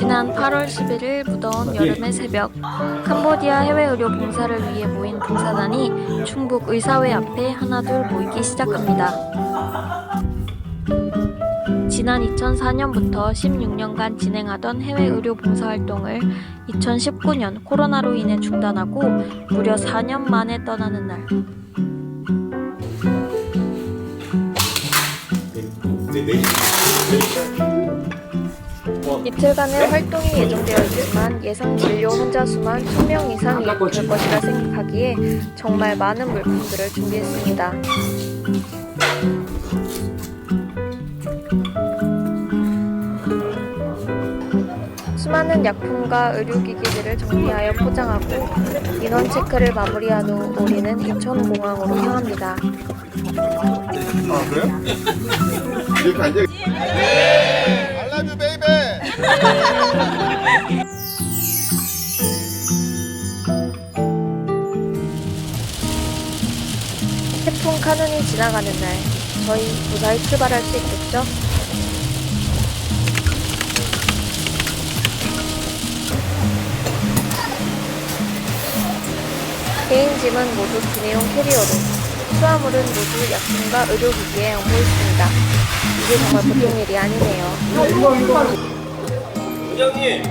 지난 8월 11일 무더운 여름의 새벽, 캄보디아 해외의료 봉사를 위해 모인 봉사단이 충북 의사회 앞에 하나둘 모이기 시작합니다. 지난 2004년부터 16년간 진행하던 해외의료 봉사활동을 2019년 코로나로 인해 중단하고 무려 4년 만에 떠나는 날. 이틀간의 활동이 예정되어 있지만 예상 진료 환자 수만 1000명 이상이 될 것이라 생각하기에 정말 많은 물품들을 준비했습니다. 수많은 약품과 의료기기들을 정리하여 포장하고 인원 체크를 마무리한 후 우리는 인천공항으로 향합니다. 아 그래요? 이렇게 앉아. I love you, baby. 태풍 카눈이 지나가는 날, 저희 무사히 출발할 수 있겠죠? 개인 짐은 모두 기내용 캐리어로, 수화물은 모두 약품과 의료기기에 옮겨 있습니다. 이게 정말 보통 일이 아니네요. 부장님!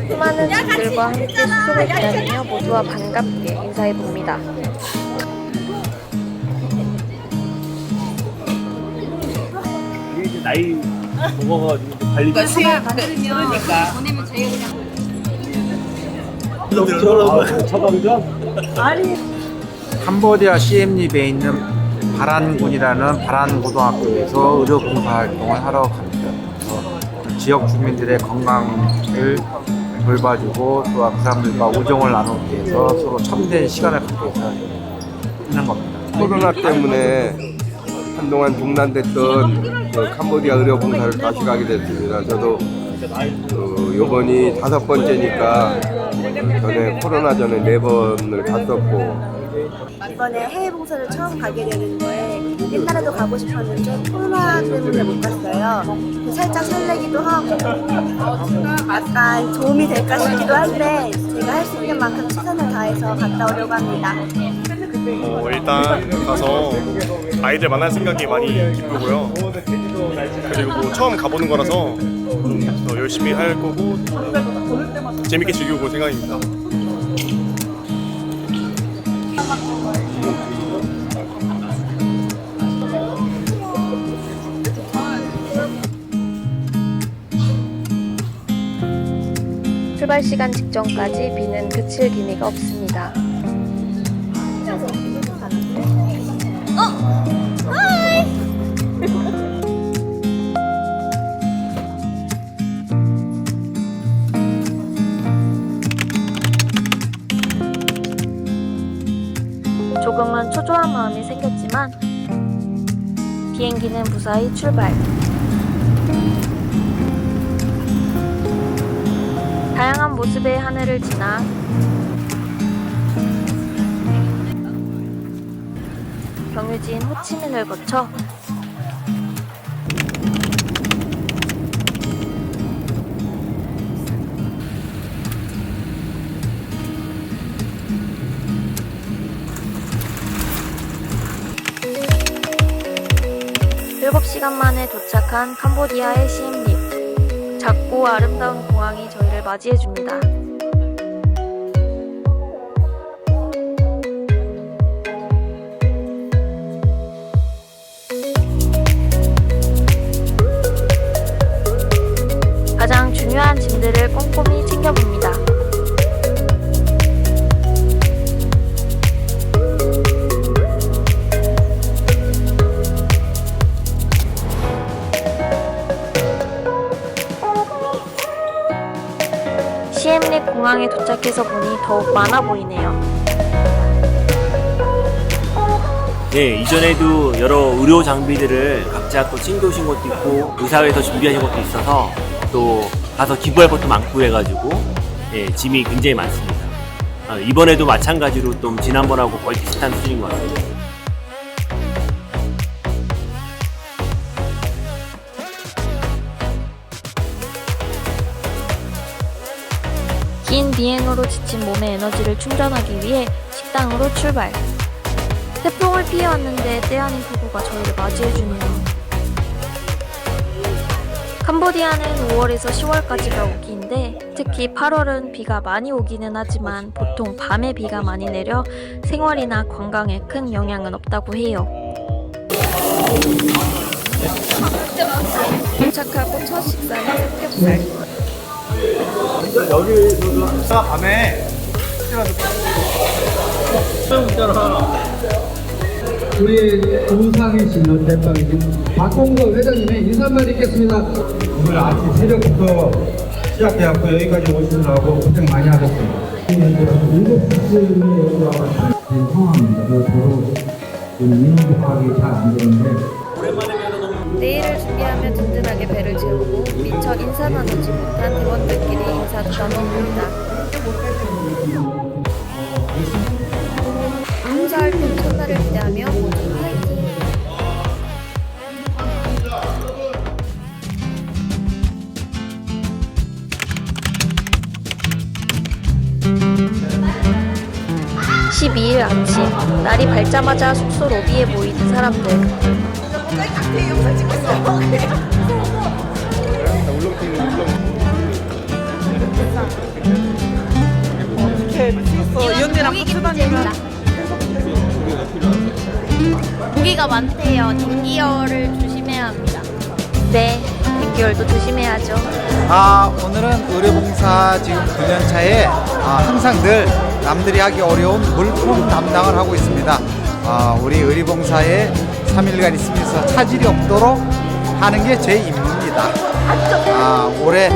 수많은 짐들과 함께 수속을 기다리며 모두와 반갑게 인사해봅니다. 이게 나이 먹어가지고 관리가 그러니까 보내면 저희가 그냥 처방전? 캄보디아 시엠립에 있는 바란군이라는 바란고등학교에서 의료봉사활동을 하러 갑니다. 그래서 지역 주민들의 건강을 돌봐주고 또 그 사람들과 우정을 나누기 위해서 서로 참된 시간을 갖기 위해서 하는 겁니다. 코로나 때문에 한동안 중단됐던 캄보디아 의료봉사를 다시 가게 됐습니다. 저도 요번이 5번째니까 전에 코로나 전에 4번을 갔었고 이번에 해외 봉사를 처음 가게 되는데 옛날에도 가고 싶었는데 코로나 때문에 못 갔어요. 살짝 설레기도 하고 약간 도움이 될까 싶기도 한데 제가 할 수 있는 만큼 최선을 다해서 갔다 오려고 합니다. 일단 가서 아이들 만날 생각이 많이 기쁘고요. 그리고 처음 가보는 거라서 좀 더 열심히 할 거고 재밌게 즐겨볼 생각입니다. 출발 시간 직전까지 비는 그칠 기미가 없습니다. 조금은 초조한 마음이 생겼지만 비행기는 무사히 출발. 다양한 모습의 하늘을 지나 경유지인 호치민을 거쳐 일곱 시간 만에 도착한 캄보디아의 시엠립. 작고 아름다운 공항이 저희를 맞이해줍니다. 가장 중요한 짐들을 꼼꼼히 챙겨봅니다. 시엠립 공항에 도착해서 보니 더욱 많아 보이네요. 네, 이전에도 여러 의료 장비들을 각자 또 챙겨오신 것도 있고 의사회에서 준비하신 것도 있어서 또 가서 기부할 것도 많고 해가지고 짐이 굉장히 많습니다. 이번에도 마찬가지로 좀 지난번하고 거의 비슷한 수준인 것 같습니다. 긴 비행으로 지친 몸의 에너지를 충전하기 위해 식당으로 출발. 태풍을 피해왔는데 때 아닌 폭우가 저희를 맞이해주네요. 캄보디아는 5월에서 10월까지가 우기인데 특히 8월은 비가 많이 오기는 하지만 보통 밤에 비가 많이 내려 생활이나 관광에 큰 영향은 없다고 해요. 도착하고 첫 식사는 삼겹살. 밤에 우리 우상이시는 대빵이신 박공석 회장님의 인사말 있겠습니다. 오늘 아침 새벽부터 시작해갖고 여기까지 오시느라고 고생 많이 하셨습니다. 7시쯤에 여기 와서 상황입니다. 저도 인원 접하기 잘 안 되는데 내일을 준비하며 든든하게 배를 채우고 미처 인사 나누지 못한 대원들끼리 인사도 나눠봅니다. 봉사활동 첫날을 기대하며 모두 화이팅! (12일) 아침 날이 밝자마자 숙소 로비에 모이는 사람들. 고기가 많대요. 댕기열을 조심해야 합니다. 네, 댕기열도 조심해야죠. 오늘은 의료봉사 지금 9년 차에 항상 늘 남들이 하기 어려운 물품 담당을 하고 있습니다. 우리 의료봉사에 3일간 있으면서 차질이 없도록 하는 게 제 임무입니다. 올해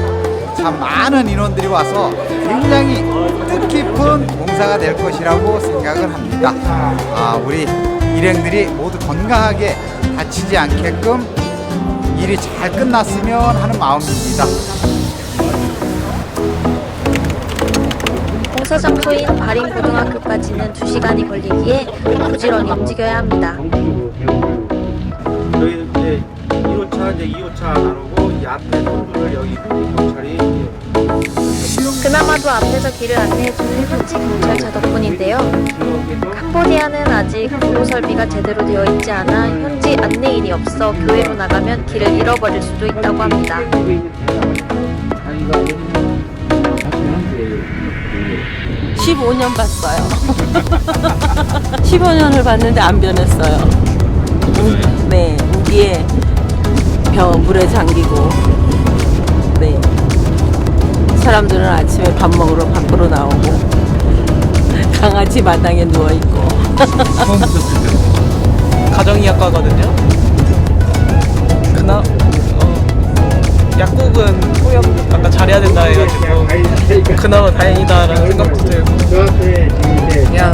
참 많은 인원들이 와서 굉장히 뜻깊은 봉사가 될 것이라고 생각을 합니다. 우리 일행들이 모두 건강하게 다치지 않게끔 일이 잘 끝났으면 하는 마음입니다. 봉사 장소인 바린고등학교까지는 2시간이 걸리기에 부지런히 움직여야 합니다. 저희 이제 1호차, 이제 2호차 나누고 이 앞에 선두를 여기 경찰이 그나마도 앞에서 길을 안내해주는 현지 경찰차 덕분인데요. 캄보디아는 아직 도로 설비가 제대로 되어 있지 않아 현지 안내인이 없어 교외로 나가면 길을 잃어버릴 수도 있다고 합니다. 15년 봤어요. 15년을 봤는데 안 변했어요. 네, 우기에 물에 잠기고, 네. 사람들은 아침에 밥 먹으러 밖으로 나오고, 강아지 마당에 누워 있고. 가정의학과거든요. 약국은 통역 아까 잘해야 된다 해가지고 그나마 다행이다라는 생각도 들고 그냥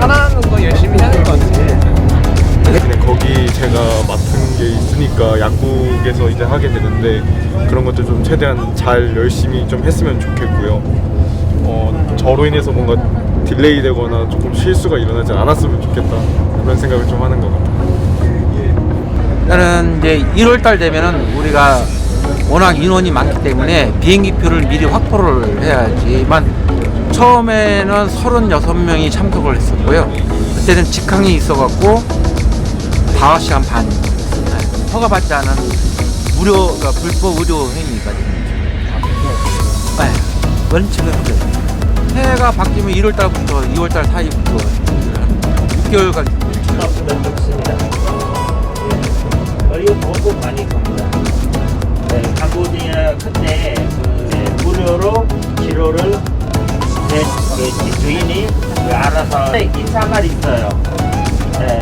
하라는 거 열심히 해야 될 것 같아요. 그냥 거기 제가 맡은 게 있으니까 약국에서 이제 하게 되는데 그런 것도 좀 최대한 잘 열심히 좀 했으면 좋겠고요. 저로 인해서 뭔가 딜레이 되거나 조금 실수가 일어나지 않았으면 좋겠다 그런 생각을 좀 하는 것 같아요. 나는 이제 1월달 되면은 우리가 워낙 인원이 많기 때문에 비행기표를 미리 확보를 해야지만 처음에는 36명이 참석을 했었고요. 그때는 직항이 있어갖고 5시간 반 허가받지 않은 그러니까 불법 의료 행위거든요. 원칙은 해가 바뀌면 1월달부터 2월달 사이부터 6개월간 그리고 돈도 많이 갑니다. 네, 캄보디아 큰데 무료로 치료를 주인이 알아서 인사말 있어요. 네.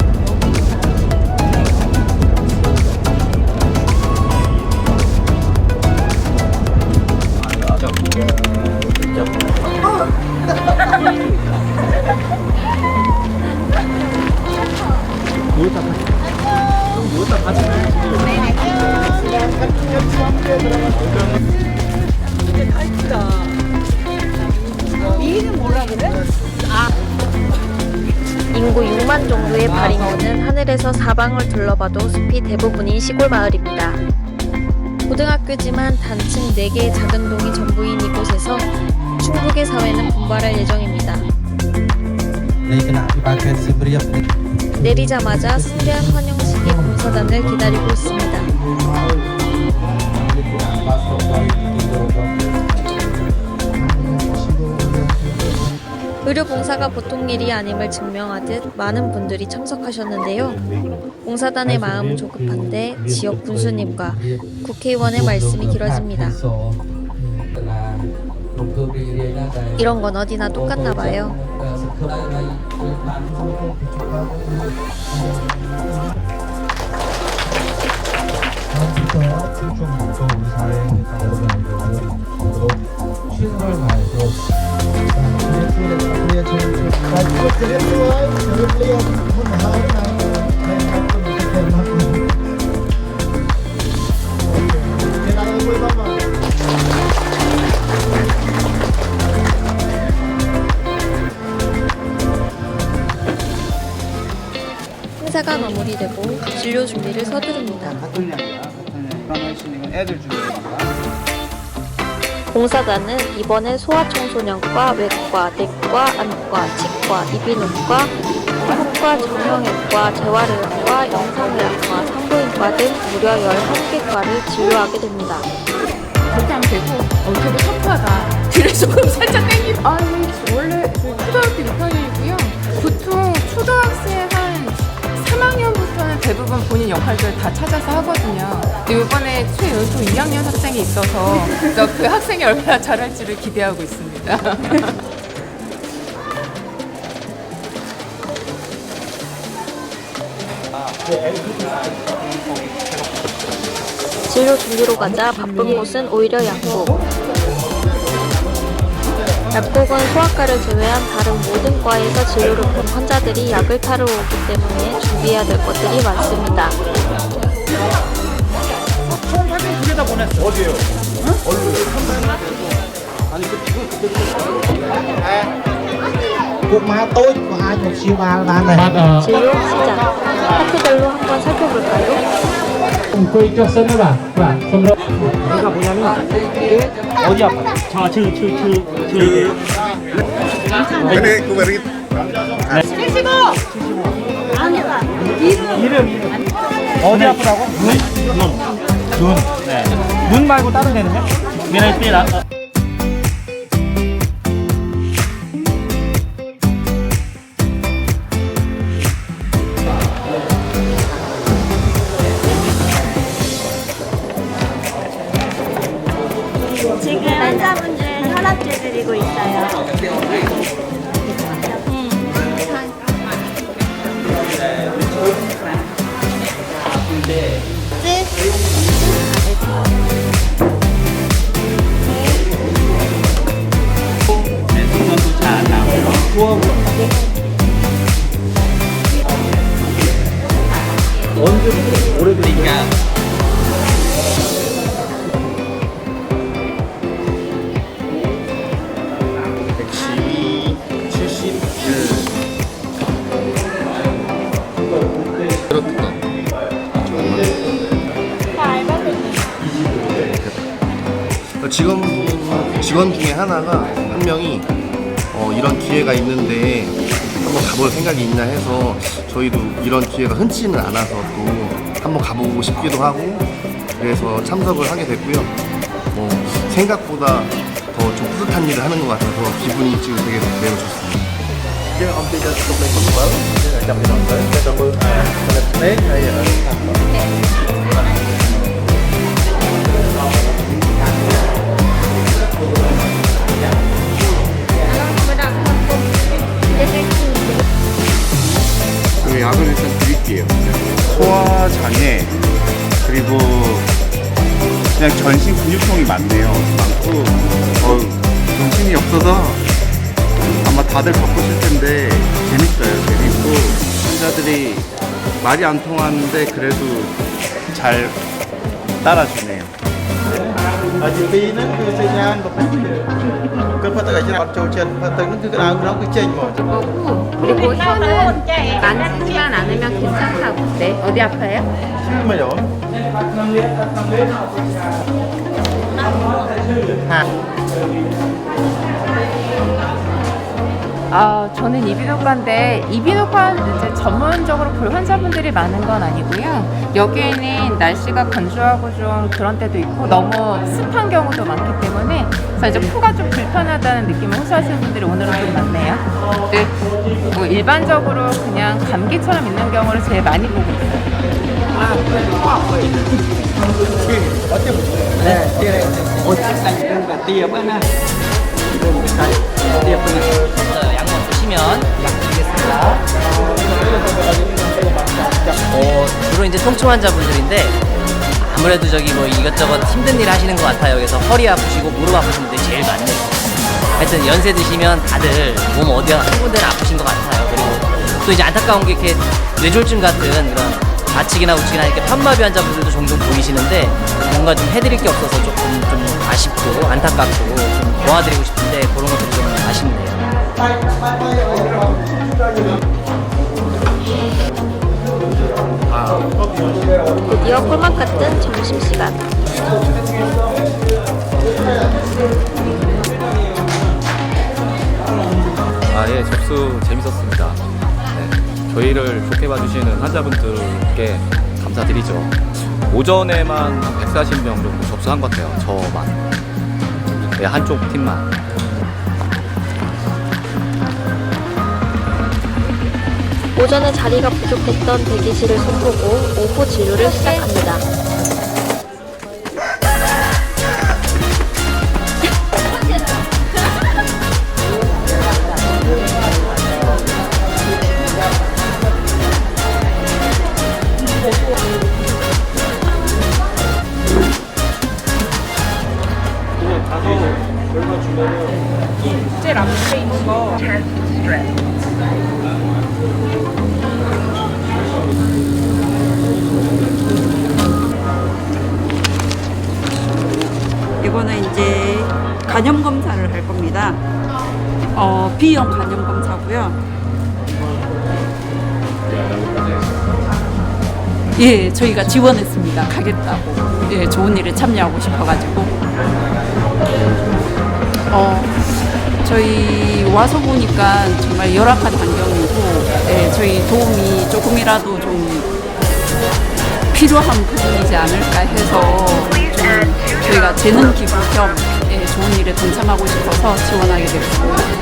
인구 6만 정도의 바린군은 하늘에서 사방을 둘러봐도 숲이 대부분인 시골 마을입니다. 고등학교지만 단층 4개의 작은 동이 전부인 이곳에서 충북의 사회는 분발할 예정입니다. 내리자마자 성대한 환영식이 봉사단을 기다리고 있습니다. 의료봉사가 보통 일이 아님을 증명하듯 많은 분들이 참석하셨는데요. 봉사단의 마음은 조급한데 지역 군수님과 국회의원의 말씀이 길어집니다. 이런 건 어디나 똑같나 봐요. 행사가 마무리되고 진료 준비를 서두릅니다. 봉사단은 이번에 소아청소년과, 외과, 내과, 안과, 치과, 이비인후과, 피부과, 정형외과, 재활의학과, 영상의학과, 산부인과 등 무려 11개과를 진료하게 됩니다. 그렇게 하면 되고 저도 척파가 뒤를 조금 살짝 땡기고 원래 초등학교 6학년이고요. 보통 초등학생 한 3학년부터는 대부분 본인 역할들을 다 찾아서 하거든요. 근데 이번에 최연소 2학년 학생이 있어서 그 학생이 얼마나 잘할지를 기대하고 있습니다. 진료 준비로 가자 바쁜 곳은 오히려 약국. 약국은 소아과를 제외한 다른 모든 과에서 진료를 본 환자들이 약을 타러 오기 때문에 준비해야 될 것들이 많습니다. 진료 시작. 파트별로 한번 살펴볼까요? 내가 뭐냐면 어디 아파? 이름 어디 아프다고? 눈. 네. 눈 말고 다른 데는요? 지금 환자분들 혈압제 드리고 있어요. 언제부터 오래됐어요? 직원 중에 하나가 한 명이 이런 기회가 있는데 한번 가볼 생각이 있나 해서 저희도 이런 기회가 흔치는 않아서 또 한번 가보고 싶기도 하고 그래서 참석을 하게 됐고요. 생각보다 더 좀 뿌듯한 일을 하는 것 같아서 기분이 지금 되게 매우 좋습니다. 약을 일단 드릴게요. 소화장애 그리고 그냥 전신 근육통이 많네요. 많고 정신이 없어서 아마 다들 바쁘실 텐데 재밌어요. 재밌고 환자들이 말이 안 통하는데 그래도 잘 따라주네요. 그리고 혀는 만지지만 않으면 괜찮다고. 네, 어디 아파요? 저는 이비인후과인데 이비인후과는 이제 전문적으로 볼 환자분들이 많은 건 아니고요. 여기에는 날씨가 건조하고 좀 그런 때도 있고 너무 습한 경우도 많기 때문에 그래서 이제 코가 좀 불편하다는 느낌을 호소하시는 분들이 오늘은 좀 많네요. 근데 뭐 일반적으로 그냥 감기처럼 있는 경우를 제일 많이 보고 있어요. 약만 보시면 약 드리겠습니다. 주로 이제 통증 환자분들인데 아무래도 저기 뭐 이것저것 힘든 일 하시는 것 같아요. 그래서 허리 아프시고 무릎 아프신 분들이 제일 많네요. 하여튼 연세 드시면 다들 몸 어디 한 군데는 아프신 것 같아요. 그리고 또 이제 안타까운 게 이렇게 뇌졸중 같은 그런 좌측이나 우측이나 이렇게 편마비 환자분들도 종종 보이시는데 뭔가 좀 해드릴 게 없어서 조금 좀 아쉽고 안타깝고 좀 도와드리고 싶은데 그런 것도 좀 아쉽네요. 드디어 꿀맛 같은 점심시간. 예, 접수 재밌었습니다. 네, 저희를 좋게 봐주시는 환자분들께 감사드리죠. 오전에만 140명 정도 접수한 것 같아요. 저만. 네, 한쪽 팀만. 오전에 자리가 부족했던 대기실을 손보고 오후 진료를 시작합니다. 제일 앞에 있는 거. 이거는 이제 간염 검사를 할 겁니다. B형 간염 검사고요. 예, 저희가 지원했습니다. 가겠다고. 예, 좋은 일에 참여하고 싶어가지고. 저희 와서 보니까 정말 열악한 환경이고, 예, 저희 도움이 조금이라도 좀 필요한 부분이지 않을까 해서 좀 저희가 재능 기부 겸 예, 좋은 일에 동참하고 싶어서 지원하게 됐고.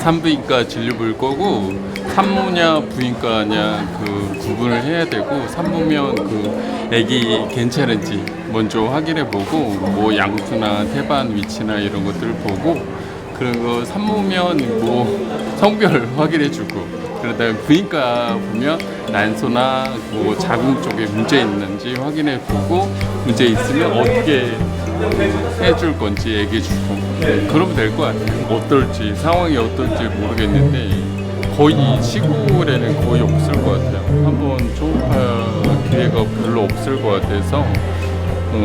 산부인과 진료 볼 거고 산모냐 부인과냐 그 구분을 해야 되고 산모면 그 아기 괜찮은지 먼저 확인해 보고 뭐 양수나 태반 위치나 이런 것들을 보고 그리고 산모면 뭐 성별 확인해 주고 그러다가 부인과 보면 난소나 뭐 자궁 쪽에 문제 있는지 확인해 보고 문제 있으면 어떻게 해줄 건지 얘기해 주고 그러면 될 것 같아요. 어떨지 상황이 어떨지 모르겠는데 거의 시골에는 거의 없을 것 같아요. 한번 초음파 기회가 별로 없을 것 같아서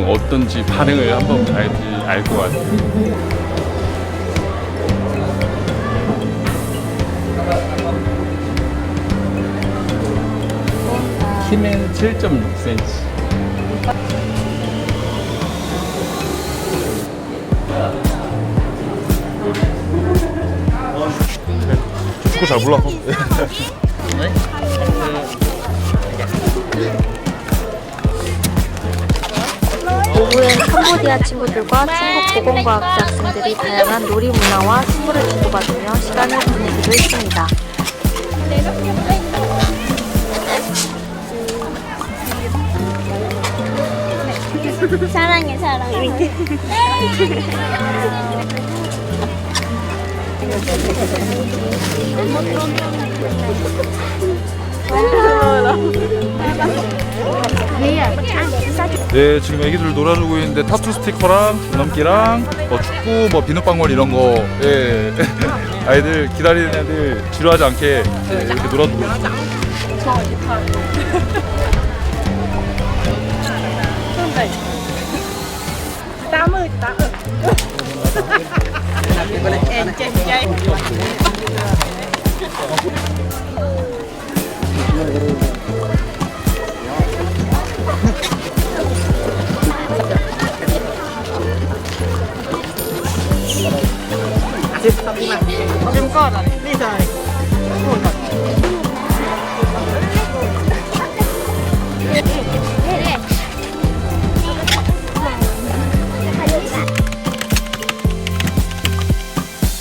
어떤지 반응을 한번 봐야지 알 것 같아요. 키는 7.6cm. 축구 잘 몰라서. 오후엔 캄보디아 친구들과 중국 보건과학자 학생들이 다양한 놀이 문화와 선물을 주고받으며 시간을 보내기도 했습니다. 사랑해 사랑해. 네, 지금 애기들 놀아주고 있는데 타투 스티커랑 줄넘기랑 뭐 축구, 뭐 비눗방울 이런 거, 예. 아이들 기다리는 애들 지루하지 않게 예, 이렇게 놀아주고 있어요. Em trên dây.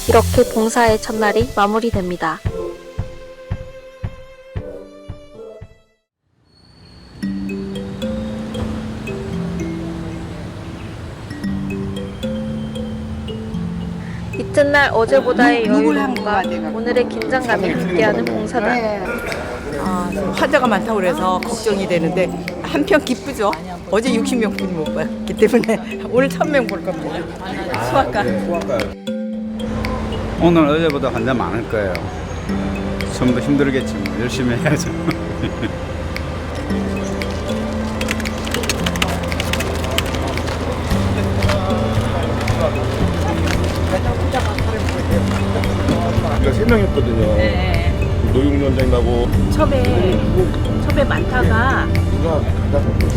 이렇게 봉사의 첫날이 마무리됩니다. 이튿날 어제보다의 여유로움과 오늘의 긴장감이 함께하는 봉사단. 환자가 많다고 그래서 걱정이 되는데 한편 기쁘죠. 어제 60명 분이 못 봤기 때문에 오늘 1000명 볼 겁니다. 수학과. 오늘 어제보다 환자 많을 거예요. 좀 더 힘들겠지만 열심히 해야죠. 우리가 3명이었거든요. 노육위원장님하고 첩에 많다가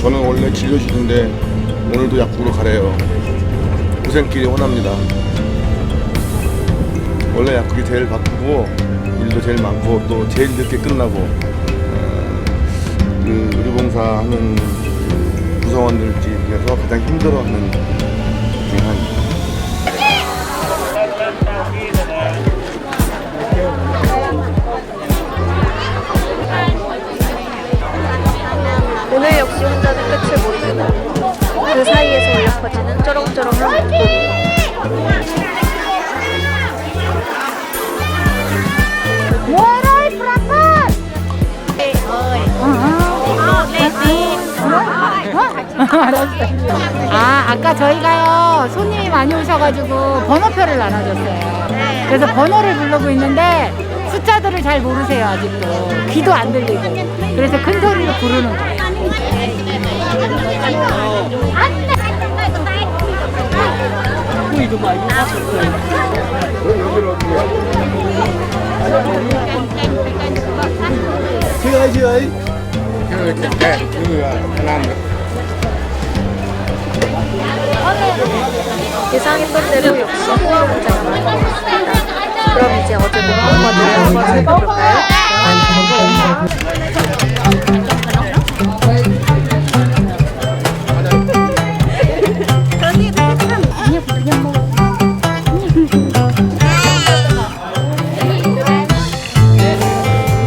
저는 원래 진료실인데 오늘도 약국으로 가래요. 고생길이 훤합니다. 원래 약국이 제일 바쁘고 일도 제일 많고 또 제일 늦게 끝나고 그 의료봉사하는 구성원들 중에서 가장 힘들어하는 중에 하나입니다. 오늘 역시 혼자는 끝을 모릅니다. 그 사이에서 울려 퍼지는 쩌렁쩌렁한 목소리. 아까 저희가요 손님이 많이 오셔가지고 번호표를 나눠줬어요. 그래서 번호를 부르고 있는데 숫자들을 잘 모르세요. 아직도 귀도 안 들리고. 그래서 큰 소리로 부르는 거예요. 예상했던 대로 역시 호화 문제가 많은 것 같습니다. 그럼 이제 어제 못 본 것들을 한번 살펴볼까요?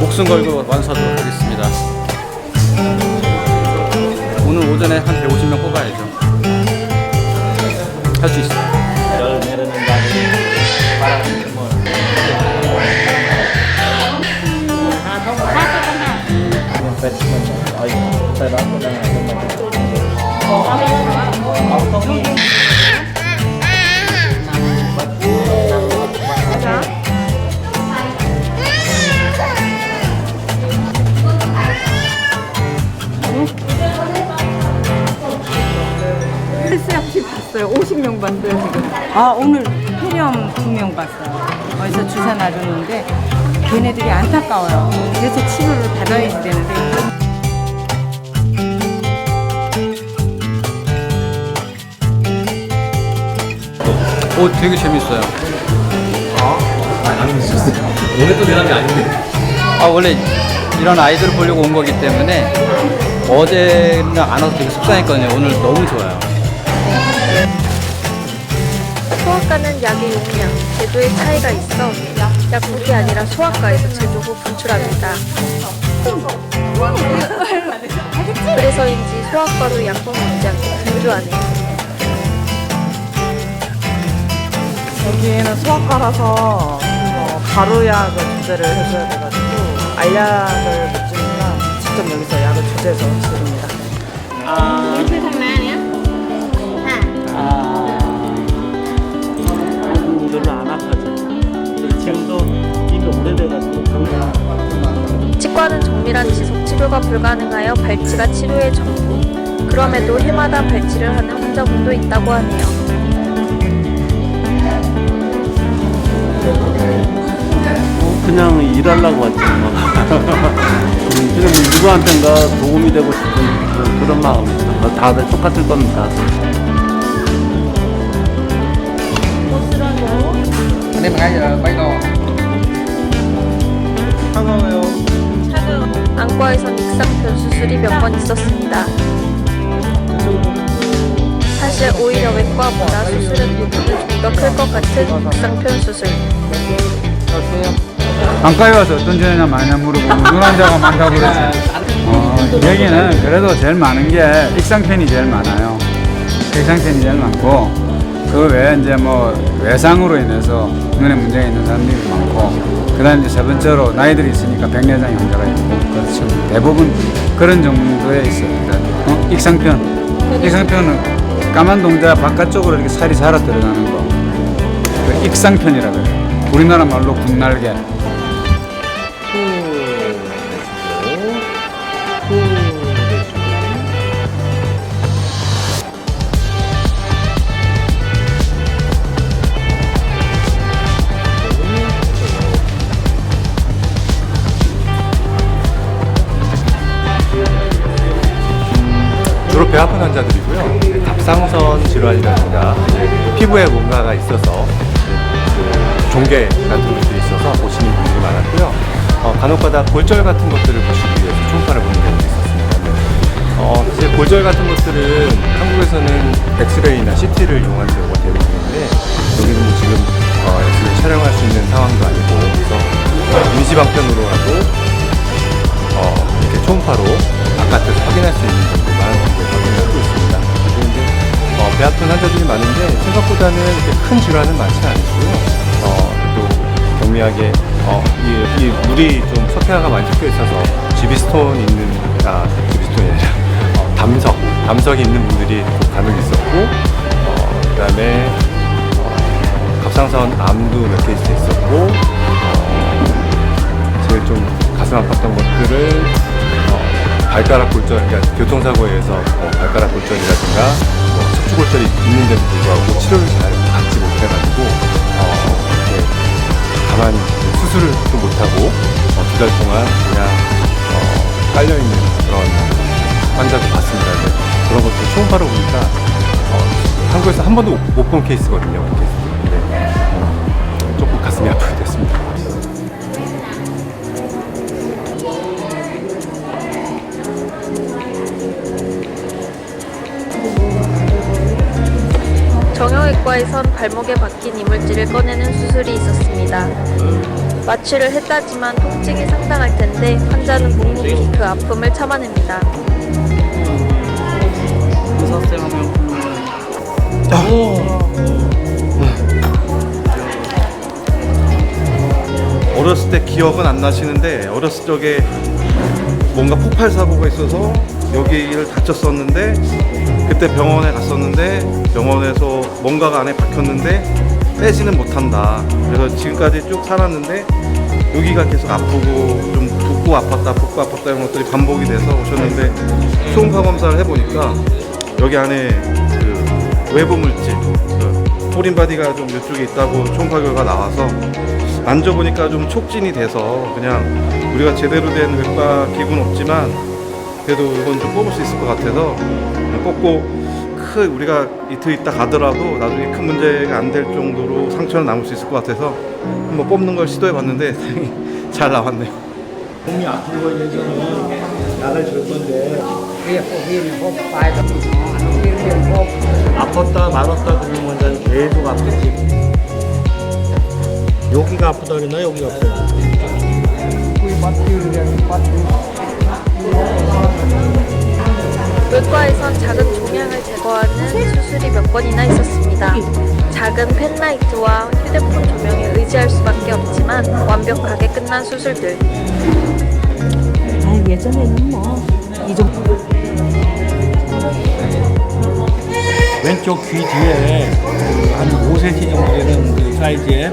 목숨 걸고 완수하도록 하겠습니다. 오늘 오전에 한 150명 뽑아야죠. 할 수 있어요. 열 내리는 날이 바람이 뭐 헬스약실 봤어요. 50명 봤어요 지금. 오늘 폐렴 2명 봤어요. 어디서 주사 놔줬는데 걔네들이 안타까워요. 계속 치료를 받아야 되는데. 되게 재밌어요. 안 재밌었어요. 오늘 또 대단한 게 아닌데. 원래 이런 아이들을 보려고 온 거기 때문에 어제는 안 와서 되게 속상했거든요. 오늘 너무 좋아요. 소아과는 약의 용량, 제조의 차이가 있어 약국이 아니라 소아과에서 제조 후 분출합니다. 그래서인지 소아과도 약국 문장이 분주하네요. 여기에는 소아과라서 바로약을 조제를 해줘야 돼가지고 알약을 못 주니까 직접 여기서 약을 조제해서 주릅니다. 별로 안 아파져. 지금도 이게 오래돼가지고 치과는 정밀한 지속 치료가 불가능하여 발치가 치료의 전부. 그럼에도 해마다 발치를 하는 환자분도 있다고 하네요. 그냥 일하려고 왔지. 그냥 누구한텐가 도움이 되고 싶은 그런 마음입니다. 다들 똑같을 겁니다. Anh em 2 giờ quay đồ. 차가워요. 안과에선 익상편 수술이 몇 번 있었습니다. 사실 오히려 외과보다 수술은 비용이 좀 더 클 것 같은 익상편 수술. 안과에 와서 어떤 전이나 많냐 물어보고 눈 환자가 많다고 그러지. 여기는 그래도 제일 많은 게 익상편이 제일 많아요. 익상편이 제일 많고 그 외에 이제 뭐 외상으로 인해서 눈에 문제가 있는 사람들이 많고 그다음 이제 세 번째로 나이들이 있으니까 백내장 환자가 있고 그렇죠. 대부분 그런 정도에 있어요. 익상편. 익상편은 까만 동자 바깥쪽으로 이렇게 살이 자라 들어가는 거. 그 익상편이라고 해요. 우리나라 말로 군날개. 주로 배 아픈 환자들이고요. 갑상선 질환이라든가 피부에 뭔가가 있어서 종괴 같은 것들이 있어서 보시는 분들이 많았고요. 간혹가다 골절 같은 것들을 보시기 위해서 초음파를 보는 경우도 있었습니다. 사실 골절 같은 것들은 한국에서는 엑스레이나 CT를 이용하는 경우가 대부분인데 여기는 지금 엑스레이 촬영할 수 있는 상황도 아니고 그래서 임시방편으로라도 이렇게 초음파로 바깥에서 확인할 수 있는 정도만 확인하고 있습니다. 그리고 이제 배 아픈 환자들이 많은데 생각보다는 이렇게 큰 질환은 많지 않고요. 또 경미하게 이 물이 좀 석회화가 많이 섞여 있어서 GB스톤이 아니라 담석이 있는 분들이 간혹 있었고 그다음에 갑상선 암도 몇 개 있었고 제일 좀 가슴 아팠던 것들은 발가락 골절, 그러니까 교통사고에 의해서 발가락 골절이라든가 척추골절이 있는데도 불구하고 치료를 잘 받지 못해가지고 이렇게 가만히 수술을 또 못하고 2달 동안 그냥 깔려있는 그런 환자도 봤습니다. 근데 그런 것들 초음파로 보니까 한국에서 한 번도 못 본 케이스거든요. 근데 조금 가슴이 아프게 됐습니다. 정형외과에선 발목에 박힌 이물질을 꺼내는 수술이 있었습니다. 마취를 했다지만 통증이 상당할 텐데 환자는 묵묵히 그 아픔을 참아냅니다. 의사쌤 하면 어렸을 때 기억은 안 나시는데 어렸을 적에 뭔가 폭발 사고가 있어서 여기를 다쳤었는데 그때 병원에 갔었는데 병원에서 뭔가가 안에 박혔는데 빼지는 못한다. 그래서 지금까지 쭉 살았는데 여기가 계속 아프고 좀 붓고 아팠다 이런 것들이 반복이 돼서 오셨는데 초음파 검사를 해보니까 여기 안에 그 외부 물질 포린 바디가 좀 이쪽에 있다고 초음파 결과 나와서 만져보니까 좀 촉진이 돼서 그냥 우리가 제대로 된 외과 기구는 없지만 그래도 이건 좀 뽑을 수 있을 것 같아서 뽑고 우리가 이틀 있다 가더라도 나중에 큰 문제가 안 될 정도로 상처는 남을 수 있을 것 같아서 한번 뽑는 걸 시도해 봤는데 다행히 잘 나왔네요. 몸이 아픈 거에 대해서는 약을 줄 건데 아팠다 말았다 그러는 환자는 계속 아프지. 여기가 아프다 그랬나 여기가 아프다. 외과에선 작은 종양을 제거하는 수술이 몇 번이나 있었습니다. 작은 펜라이트와 휴대폰 조명에 의지할 수밖에 없지만 완벽하게 끝난 수술들. 예전에는 뭐 이 정도. 왼쪽 귀 뒤에 한 5cm 정도 되는 그 사이즈의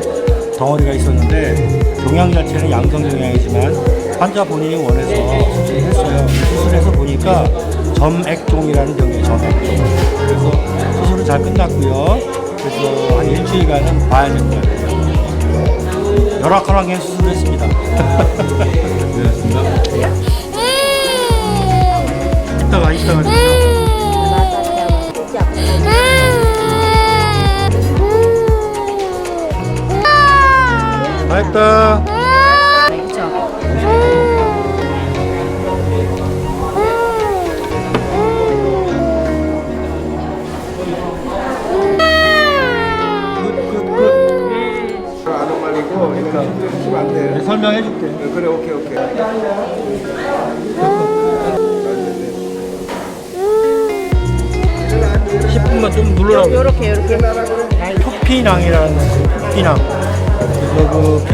덩어리가 있었는데 종양 자체는 양성 종양이지만 환자 본인이 원해서 수술을 했어요. 수술해서 보니까 점액종이라는 병이에요. 점액종. 그래서 수술은 잘 끝났고요. 그래서 한 일주일간은 봐야 될 것 같아요. 열악하게 수술을 했습니다. 고생하셨습니다. 이따가 맛있다. 좀 누르라고. 요렇게. 푸피낭이라는 푸피낭. 그래서 그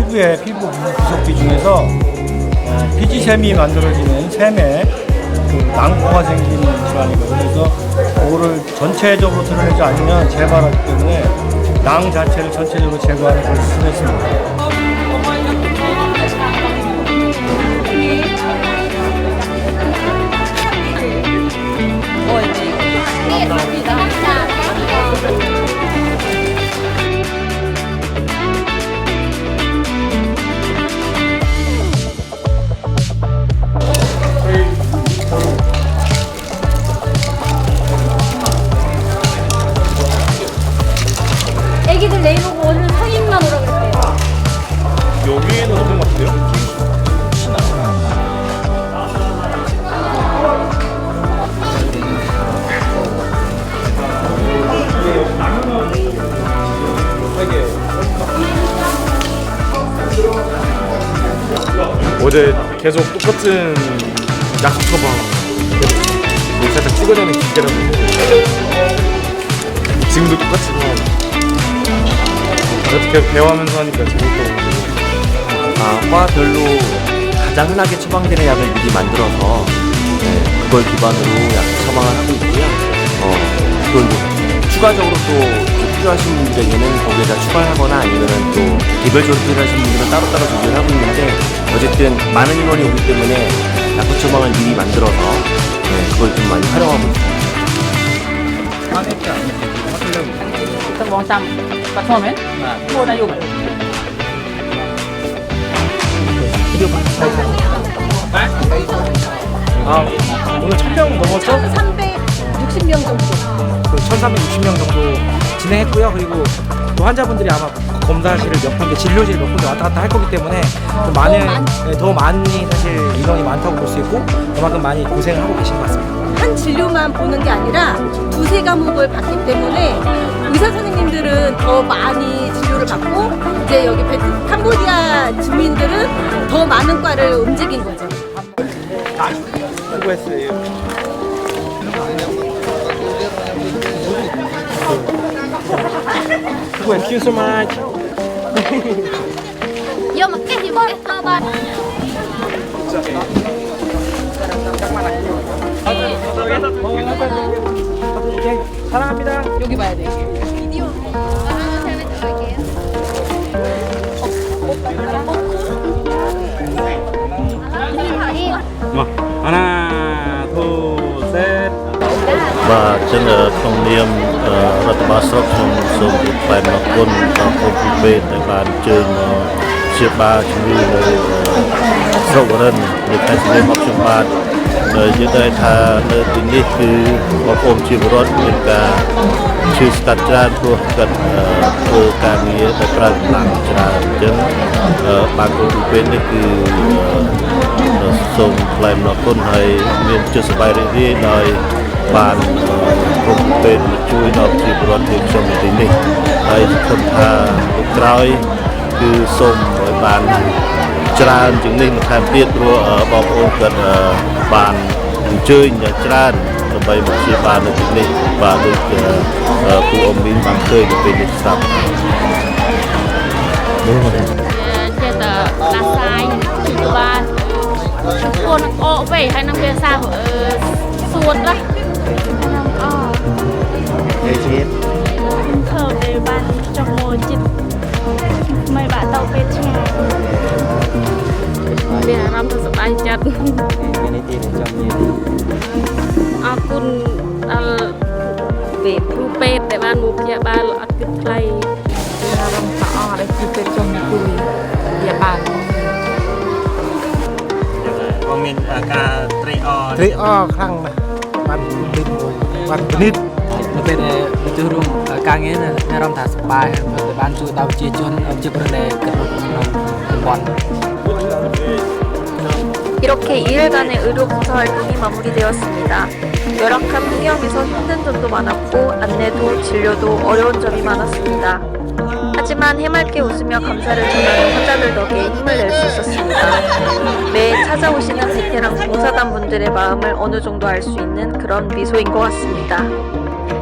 피부 구석기 중에서 피지샘이 만들어지는 샘에 그 낭포가 생기는 질환이거든요. 그래서 그거를 전체적으로 드러내지 않으면 재발하기 때문에 낭 자체를 전체적으로 제거하는 걸 쓰겠습니다. 애기들 내일 오고 오늘 성인만 오라고 그랬대요. 여기에는 어떤 것 같아요? 어제 계속 똑같은 약속 처방 살짝 찍어내는 기계라는데 지금도 똑같지만 이렇게 대화하면서 하니까 재밌더라고요. 과별로 가장 흔하게 처방되는 약을 미리 만들어서 그걸 기반으로 약 처방을 하고 있고요. 그걸 추가적으로 또 필요하신 분들에게는 거기에다 추가를 하거나 아니면 또 개별적으로 필요하신 분들은 따로따로 조절을 하고 있는데 어쨌든 많은 인원이 오기 때문에 약국 처방을 미리 만들어서 그걸 좀 많이 활용하고 있습니다.បងចាំបាត់ធំមែនបាទមកដល់យប់ 오늘 1000명 넘었죠? 1360명 정도. 1360명 정도 진행했고요. 그리고 또 환자분들이 아마 검사실을 몇 군데, 진료실 몇 군데 왔다 갔다 할 거기 때문에 좀 더 많이 사실 인원이 많다고 볼 수 있고 그만큼 많이 고생을 하고 계신 것 같습니다. 한 진료만 보는 게 아니라 두세 과목을 받기 때문에 의사 선생님들은 더 많이 진료를 받고 이제 여기 캄보디아 주민들은 더 많은 과를 움직인 거죠. 수고했어요. Thank you so much. Vô một cái thì bố thơ bên. 사랑합니다. 여기 봐야 돼. 하나, 둘, 셋. បាទអញ្ចឹងក្នុងនាមរដ្ឋបាលស្រុកខ្ញុំសូមថ្លែងអំណរគុណដល់ក្រុមគ្រូពេទ្យដែលបានអញ្ជើញមកព្យាបាលជំងឺនៅស្រុករិននៅខេត្តសៀមរាបខ្ញុំបាទយើងได้ថានៅទីនេះគឺបងប្អូនជាពលរដ្ឋមានការឈឺស្កាត់ច្រើនព្រោះគាត់ធ្វើការងារដែលប្រើកម្លាំងច្រើនអញ្ចឹងបានក្រុមគ្រូពេទ្យនេះគឺសូមថ្លែងអំណរគុណហើយមានចិត្តសប្បាយរីករាយដោយបានក្រុមពេទ្យជួយដល់ប្រជាពលរដ្ឋយើងខ្ញុំនៅទីនេះហើយសង្ឃឹមថាពេលក្រោយគឺសូមឲ្យបានច្រើនជាងនេះបន្ថែមទៀតព្រោះបងប្អូនគាត់បានអញ្ជើញយ៉ាងច្រើនដើម្បីមកព្យាបាលនៅទីនេះបាទដូចគ្រូអ៊ំមីងបានឃើញនៅពេលនេះស្រាប់ចេះតែដាស់សាយពីបានគួរនឹងអកវិញហើយនឹងវាសាសួតណាធ្វើពេលបានចុះមកចិត្តមិនបាក់ទៅពេលឆ្ងាយមានអារម្មណ៍សប្បាយចិត្តមាននេះទីចង់មានអរគុណដល់ពេលគ្រូពេទ្យដែលបានមកព្យាបាលអត់គិតថ្លៃមានអារម្មណ៍ស្អាតដែលគ្រូពេទ្យចង់មកជួយព្យាបាលបងមានការត្រេកអរ ត្រេកអរខ្លាំងណាស់បានពេទ្យមួយបានពិនិត្យ នៅពេលដែលចូលរួមការងារមានអារម្មណ៍ថាសប្បាយហើយបានជួយដល់ប្រជាជនជាប្រទេសក្នុងតំបន់ 이렇게 2일간의 의료 봉사 활동이 마무리되었습니다. 열악한 환경에서 힘든 점도 많았고 안내도 진료도 어려운 점이 많았습니다. 하지만 해맑게 웃으며 감사를 전하는 환자들 덕에 힘을 낼 수 있었습니다. 매해 찾아오시는 베테랑 봉사단 분들의 마음을 어느 정도 알 수 있는 그런 미소인 것 같습니다.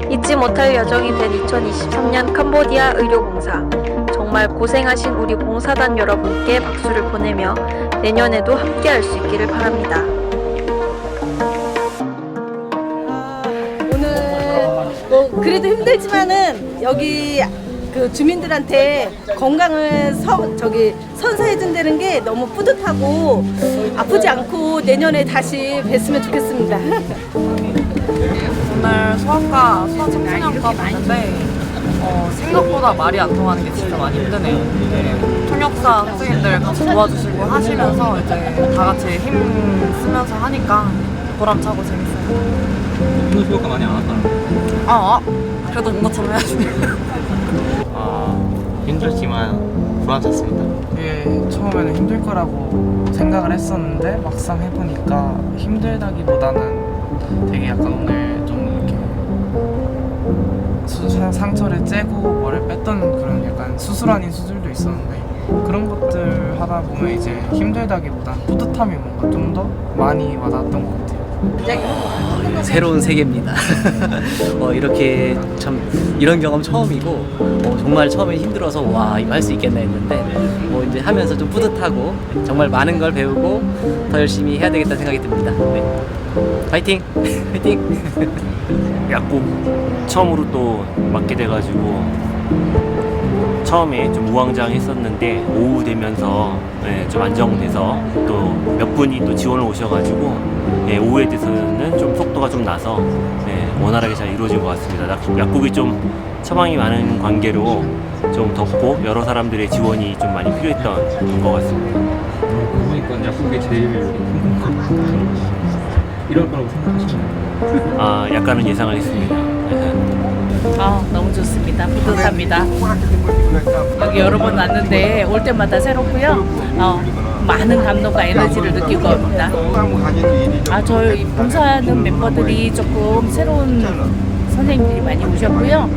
잊지 못할 여정이 된 2023년 캄보디아 의료봉사. 정말 고생하신 우리 봉사단 여러분께 박수를 보내며 내년에도 함께할 수 있기를 바랍니다. 오늘 뭐 그래도 힘들지만은 여기 그 주민들한테 건강을 선사해 준다는 게 너무 뿌듯하고 아프지 않고 내년에 다시 뵀으면 좋겠습니다. 오늘 수학과 수학청소년과 봤는데 생각보다 말이 안 통하는 게 진짜 많이 힘드네요. 통역사 선생님들 같이 도와주시고 하시면서 이제 다 같이 힘 쓰면서 하니까 보람차고 재밌어요. 오늘 수업가 많이 안 왔다. 그래도 온 것처럼 해야지. 힘들지만 불안했습니다. 예, 처음에는 힘들 거라고 생각을 했었는데 막상 해보니까 힘들다기보다는 되게 약간 오늘 좀 이렇게 상처를 째고 뭐를 뺐던 그런 약간 수술 아닌 수술도 있었는데 그런 것들 하다 보면 이제 힘들다기보단 뿌듯함이 뭔가 좀 더 많이 와닿았던 것 같아요. 새로운 세계입니다. 이렇게 참 이런 경험 처음이고 정말 처음에 힘들어서 와 이거 할 수 있겠나 했는데 이제 하면서 좀 뿌듯하고 정말 많은 걸 배우고 더 열심히 해야 되겠다는 생각이 듭니다. 네. 파이팅! 파이팅! 약국 처음으로 또 맡게 돼가지고 처음에 좀 우왕좌왕했었는데 오후 되면서 좀 안정돼서 또 몇 분이 또 지원을 오셔가지고 오후에 대해서는 좀 속도가 좀 나서 원활하게 잘 이루어진 것 같습니다. 약국이 좀 처방이 많은 관계로 좀 덥고 여러 사람들의 지원이 좀 많이 필요했던 것 같습니다. 보니까 약국이 제일 이럴 거라고 생각하시나요? 약간은 예상을 했습니다. 너무 좋습니다. 뿌듯합니다. 여기 여러 번 왔는데 올 때마다 새롭고요. 많은 감동과 에너지를 느끼고 옵니다. 저희 봉사하는 멤버들이 조금 새로운 선생님들이 많이 오셨고요.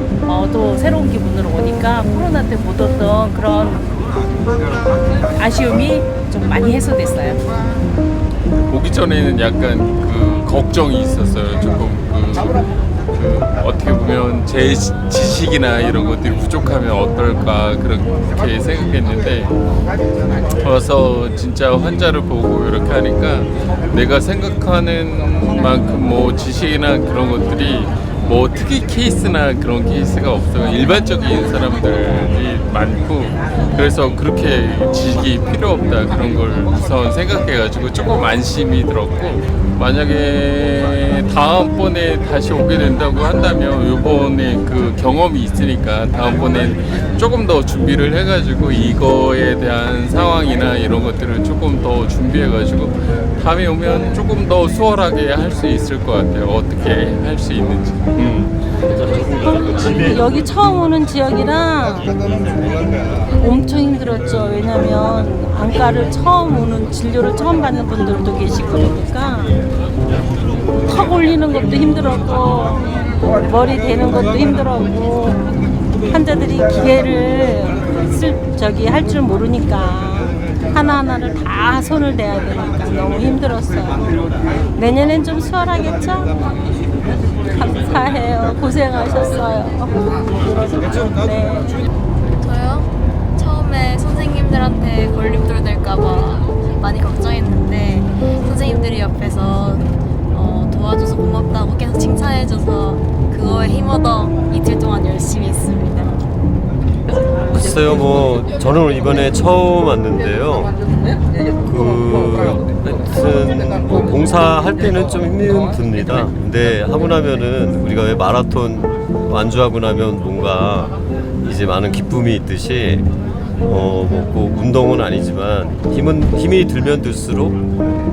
또 새로운 기분으로 오니까 코로나 때 못 왔던 그런 아쉬움이 좀 많이 해소됐어요. 오기 전에는 약간 그 걱정이 있었어요. 조금 어떻게 보면 제 지식이나 이런 것들이 부족하면 어떨까 그렇게 생각했는데 와서 진짜 환자를 보고 이렇게 하니까 내가 생각하는 만큼 뭐 지식이나 그런 것들이 뭐 특이 케이스나 그런 케이스가 없어요. 일반적인 사람들이 많고 그래서 그렇게 지식이 필요 없다 그런 걸 우선 생각해가지고 조금 안심이 들었고 만약에 다음번에 다시 오게 된다고 한다면 이번에 그 경험이 있으니까 다음번엔 조금 더 준비를 해가지고 이거에 대한 상황이나 이런 것들을 조금 더 준비해가지고 다음에 오면 조금 더 수월하게 할 수 있을 것 같아요. 어떻게 할 수 있는지. 여기 처음 오는 지역이라 엄청 힘들었죠. 왜냐면 안과를 처음 오는 진료를 처음 받는 분들도 계시고 그러니까 턱 올리는 것도 힘들었고 머리 대는 것도 힘들었고 환자들이 기계를 할 줄 모르니까 하나하나를 다 손을 대야 되니까 너무 힘들었어요. 내년엔 좀 수월하겠죠? 감사해요. 고생하셨어요. 네. 저요? 처음에 선생님들한테 걸림돌 될까봐 많이 걱정했는데 선생님들이 옆에서 도와줘서 고맙다고 계속 칭찬해줘서 그거에 힘얻어 이틀 동안 열심히 했습니다. 글쎄요, 저는 이번에 처음 왔는데요. 하여튼 봉사할 때는 좀 힘듭니다. 근데 하고 나면은 우리가 왜 마라톤 완주하고 나면 뭔가 이제 많은 기쁨이 있듯이 꼭 운동은 아니지만 힘이 들면 들수록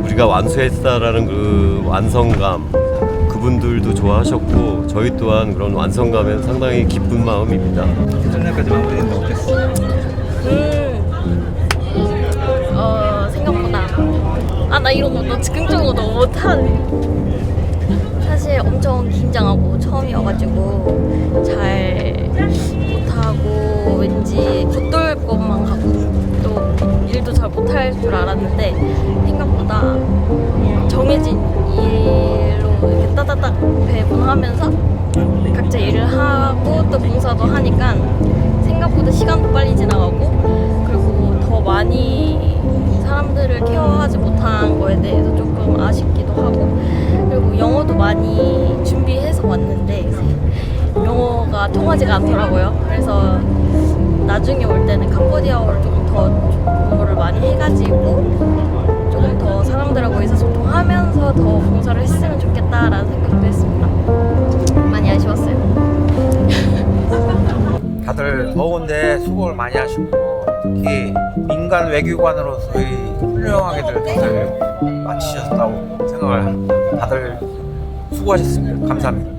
우리가 완수했다라는 그 완성감 그분들도 좋아하셨고 저희 또한 그런 완성감에 상당히 기쁜 마음입니다. 작년까지 마무리했는데 어땠어요? 생각보다 나 이런 거 즉흥적으로 너무 못하네. 사실 엄청 긴장하고 처음이어가지고 잘 못하고 왠지 겉돌 것만 하고 또 일도 잘 못할 줄 알았는데 생각보다 정해진 일로 이렇게 따다닥 배분하면서 각자 일을 하고 또 봉사도 하니까 생각보다 시간도 빨리 지나가고 그리고 더 많이 사람들을 케어하지 못한 거에 대해서 조금 아쉽기도 하고 그리고 영어도 많이 준비해서 왔는데 영어가 통하지가 않더라고요. 그래서 나중에 올 때는 캄보디아어를 조금 더 공부를 많이 해가지고 조금 더 사람들하고 의사소통하면서 더 봉사를 했으면 좋겠다라는 생각도 했습니다. 많이 아쉬웠어요. 다들 더운데 수고를 많이 하시고 특히 민간 외교관으로서의 훌륭하게들 다들 마치셨다고 생각을 합니다. 다들 수고하셨습니다. 감사합니다.